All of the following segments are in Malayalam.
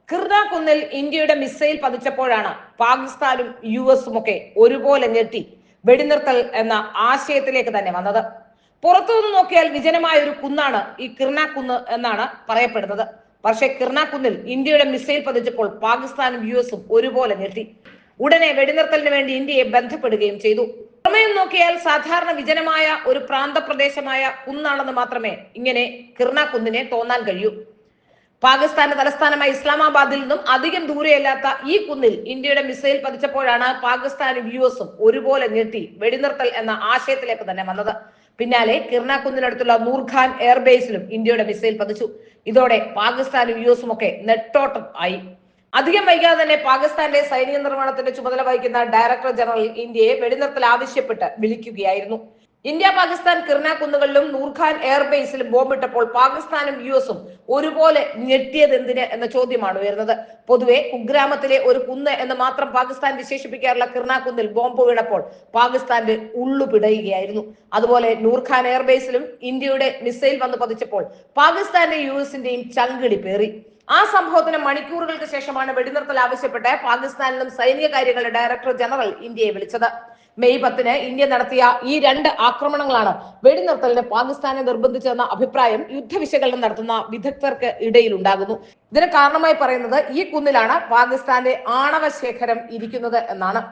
കിർണാകുന്നിൽ ഇന്ത്യയുടെ മിസൈൽ പതിച്ചപ്പോഴാണ് പാകിസ്ഥാനും യുഎസും ഒക്കെ ഒരുപോലെ ഞെട്ടി വെടിനിർത്തൽ എന്ന ആശയത്തിലേക്ക് തന്നെ വന്നത്. പുറത്തുനിന്ന് നോക്കിയാൽ വിജനമായ ഒരു കുന്നാണ് ഈ കിർണാക്കുന്ന് എന്നാണ് പറയപ്പെടുന്നത്. പക്ഷേ കിർണാക്കുന്നിൽ ഇന്ത്യയുടെ മിസൈൽ പതിച്ചപ്പോൾ പാകിസ്ഥാനും യുഎസും ഒരുപോലെ ഞെട്ടി. ഉടനെ വെടിനിർത്തലിന് വേണ്ടി ഇന്ത്യയെ ബന്ധപ്പെടുകയും ചെയ്തു. പുറമേയും നോക്കിയാൽ സാധാരണ വിജനമായ ഒരു പ്രാന്തപ്രദേശമായ കുന്നാണെന്ന് മാത്രമേ ഇങ്ങനെ കിർണാക്കുന്നിനെ തോന്നാൻ കഴിയൂ. പാകിസ്ഥാന്റെ തലസ്ഥാനമായ ഇസ്ലാമാബാദിൽ നിന്നും അധികം ദൂരെയല്ലാത്ത ഈ കുന്നിൽ ഇന്ത്യയുടെ മിസൈൽ പതിച്ചപ്പോഴാണ് പാകിസ്ഥാനും യുഎസും ഒരുപോലെ ഞെട്ടി വെടിനിർത്തൽ എന്ന ആശയത്തിലേക്ക് തന്നെ വന്നത്. പിന്നാലെ കിർണാക്കുന്നിനടുത്തുള്ള നൂർഖാൻ എയർബേസിലും ഇന്ത്യയുടെ മിസൈൽ പതിച്ചു. ഇതോടെ പാകിസ്ഥാനും യുഎസും ഒക്കെ നെട്ടോട്ടം ആയി. അധികം വൈകാതെ തന്നെ പാകിസ്ഥാന്റെ സൈനിക നിർമ്മാണത്തിന്റെ ചുമതല വഹിക്കുന്ന ഡയറക്ടർ ജനറൽ ഇന്ത്യയെ വെടിനിർത്തൽ ആവശ്യപ്പെട്ട് വിളിക്കുകയായിരുന്നു. ഇന്ത്യ പാകിസ്ഥാൻ കിർണാക്കുന്നുകളിലും നൂർഖാൻ എയർബേസിലും ബോംബിട്ടപ്പോൾ പാകിസ്ഥാനും യുഎസും ഒരുപോലെ ഞെട്ടിയത് എന്തിന് എന്ന ചോദ്യമാണ് ഉയർന്നത്. പൊതുവെ കുഗ്രാമത്തിലെ ഒരു കുന്ന് എന്ന് മാത്രം പാകിസ്ഥാൻ വിശേഷിപ്പിക്കാറുള്ള കിർണാക്കുന്നിൽ ബോംബ് വീണപ്പോൾ പാകിസ്ഥാന്റെ ഉള്ളു പിടയുകയായിരുന്നു. അതുപോലെ നൂർഖാൻ എയർബേസിലും ഇന്ത്യയുടെ മിസൈൽ വന്ന് പതിച്ചപ്പോൾ പാകിസ്ഥാന്റെ യുഎസിന്റെയും ചങ്കിടി പേറി. ആ സംഭവത്തിന് മണിക്കൂറുകൾക്ക് ശേഷമാണ് വെടിനിർത്തൽ ആവശ്യപ്പെട്ട് പാകിസ്ഥാനിലും സൈനിക കാര്യങ്ങളുടെ ഡയറക്ടർ ജനറൽ ഇന്ത്യയെ വിളിച്ചത്. മെയ് 10 ഇന്ത്യ നടത്തിയ ഈ 2 ആക്രമണങ്ങളാണ് വെടിനിർത്തലിന് പാകിസ്ഥാനെ നിർബന്ധിച്ചെന്ന അഭിപ്രായം യുദ്ധവിശകലനം നടത്തുന്ന വിദഗ്ധർക്ക് ഇടയിൽ ഉണ്ടാകുന്നു. ഇതിന് കാരണമായി പറയുന്നത് ഈ കുന്നിലാണ് പാകിസ്ഥാന്റെ ആണവ ശേഖരം ഇരിക്കുന്നത് എന്നാണ്.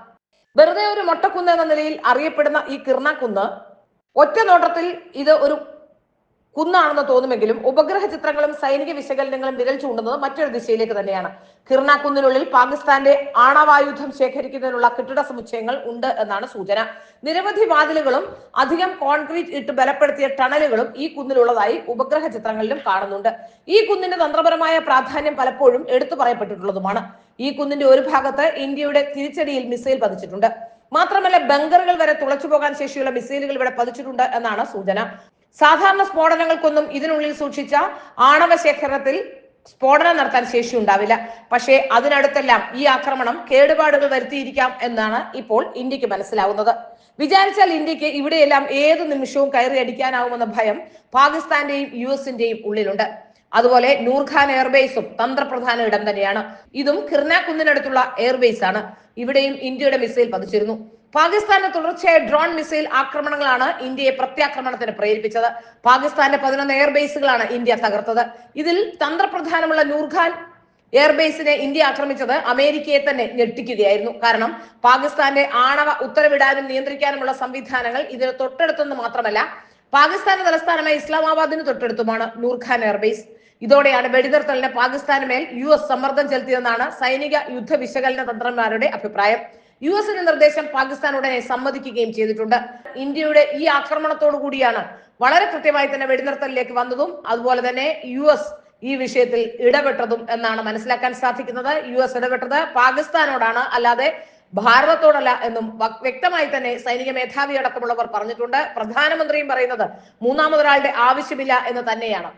വെറുതെ ഒരു മൊട്ടക്കുന്ന് എന്ന നിലയിൽ അറിയപ്പെടുന്ന ഈ കിർണാക്കുന്ന് ഒറ്റ നോട്ടത്തിൽ ഇത് ഒരു കുന്നാണെന്ന് തോന്നുമെങ്കിലും ഉപഗ്രഹ ചിത്രങ്ങളും സൈനിക വിശകലനങ്ങളും വിരൽ ചൂണ്ടുന്നത് മറ്റൊരു ദിശയിലേക്ക് തന്നെയാണ്. കിർണാക്കുന്നിനുള്ളിൽ പാകിസ്ഥാന്റെ ആണവായുധം ശേഖരിക്കുന്നതിനുള്ള കെട്ടിട സമുച്ചയങ്ങൾ ഉണ്ട് എന്നാണ് സൂചന. നിരവധി വാതിലുകളും അധികം കോൺക്രീറ്റ് ഇട്ട് ബലപ്പെടുത്തിയ ടണലുകളും ഈ കുന്നിലുള്ളതായി ഉപഗ്രഹ ചിത്രങ്ങളിലും കാണുന്നുണ്ട്. ഈ കുന്നിന്റെ തന്ത്രപരമായ പ്രാധാന്യം പലപ്പോഴും എടുത്തു പറയപ്പെട്ടിട്ടുള്ളതുമാണ്. ഈ കുന്നിന്റെ ഒരു ഭാഗത്ത് ഇന്ത്യയുടെ തിരിച്ചടിയിൽ മിസൈൽ പതിച്ചിട്ടുണ്ട്. മാത്രമല്ല ബങ്കറുകൾ വരെ തുളച്ചു പോകാൻ ശേഷിയുള്ള മിസൈലുകൾ ഇവിടെ പതിച്ചിട്ടുണ്ട് എന്നാണ് സൂചന. സാധാരണ സ്ഫോടനങ്ങൾക്കൊന്നും ഇതിനുള്ളിൽ സൂക്ഷിച്ച ആണവ ശേഖരണത്തിൽ സ്ഫോടനം നടത്താൻ ശേഷി ഉണ്ടാവില്ല. പക്ഷേ അതിനടുത്തെല്ലാം ഈ ആക്രമണം കേടുപാടുകൾ വരുത്തിയിരിക്കാം എന്നാണ് ഇപ്പോൾ ഇന്ത്യക്ക് മനസ്സിലാവുന്നത്. വിചാരിച്ചാൽ ഇന്ത്യക്ക് ഇവിടെയെല്ലാം ഏതു നിമിഷവും കയറി അടിക്കാനാവുമെന്ന ഭയം പാകിസ്ഥാന്റെയും യുഎസിന്റെയും ഉള്ളിലുണ്ട്. അതുപോലെ നൂർഖാൻ എയർബേസും തന്ത്രപ്രധാന ഇടം തന്നെയാണ്. ഇതും കിർണാക്കുന്നിനടുത്തുള്ള എയർബേസ് ആണ്. ഇവിടെയും ഇന്ത്യയുടെ മിസൈൽ പതിച്ചിരുന്നു. പാകിസ്ഥാന്റെ തുടർച്ചയായ ഡ്രോൺ മിസൈൽ ആക്രമണങ്ങളാണ് ഇന്ത്യയെ പ്രത്യാക്രമണത്തിന് പ്രേരിപ്പിച്ചത്. പാകിസ്ഥാന്റെ 11 എയർബേസുകളാണ് ഇന്ത്യ തകർത്തത്. ഇതിൽ തന്ത്രപ്രധാനമുള്ള നൂർഖാൻ എയർബേസിനെ ഇന്ത്യ ആക്രമിച്ചത് അമേരിക്കയെ തന്നെ ഞെട്ടിക്കുകയായിരുന്നു. കാരണം പാകിസ്ഥാന്റെ ആണവ ഉത്തരവിടാനും നിയന്ത്രിക്കാനുമുള്ള സംവിധാനങ്ങൾ ഇതിന് തൊട്ടടുത്തെന്ന് മാത്രമല്ല പാകിസ്ഥാന്റെ തലസ്ഥാനമായ ഇസ്ലാമാബാദിന് തൊട്ടടുത്തുമാണ് നൂർഖാൻ എയർബേസ്. ഇതോടെയാണ് വെടിനിർത്തലിന് പാകിസ്ഥാന് മേൽ യുഎസ് സമ്മർദ്ദം ചെലുത്തിയതെന്നാണ് സൈനിക യുദ്ധ വിശകലന തന്ത്രജ്ഞന്മാരുടെ അഭിപ്രായം. യുഎസിന്റെ നിർദ്ദേശം പാകിസ്ഥാൻ ഉടനെ സമ്മതിക്കുകയും ചെയ്തിട്ടുണ്ട്. ഇന്ത്യയുടെ ഈ ആക്രമണത്തോടു കൂടിയാണ് വളരെ കൃത്യമായി തന്നെ വെടിനിർത്തലിലേക്ക് വന്നതും അതുപോലെ തന്നെ യുഎസ് ഈ വിഷയത്തിൽ ഇടപെട്ടതും എന്നാണ് മനസ്സിലാക്കാൻ സാധിക്കുന്നത്. യുഎസ് ഇടപെട്ടത് പാകിസ്ഥാനോടാണ്, അല്ലാതെ ഭാരതത്തോടല്ല എന്നും വ്യക്തമായി തന്നെ സൈനിക മേധാവി അടക്കമുള്ളവർ പറഞ്ഞിട്ടുണ്ട്. പ്രധാനമന്ത്രിയും പറയുന്നത് മൂന്നാമതൊരാളുടെ ആവശ്യമില്ല എന്ന് തന്നെയാണ്.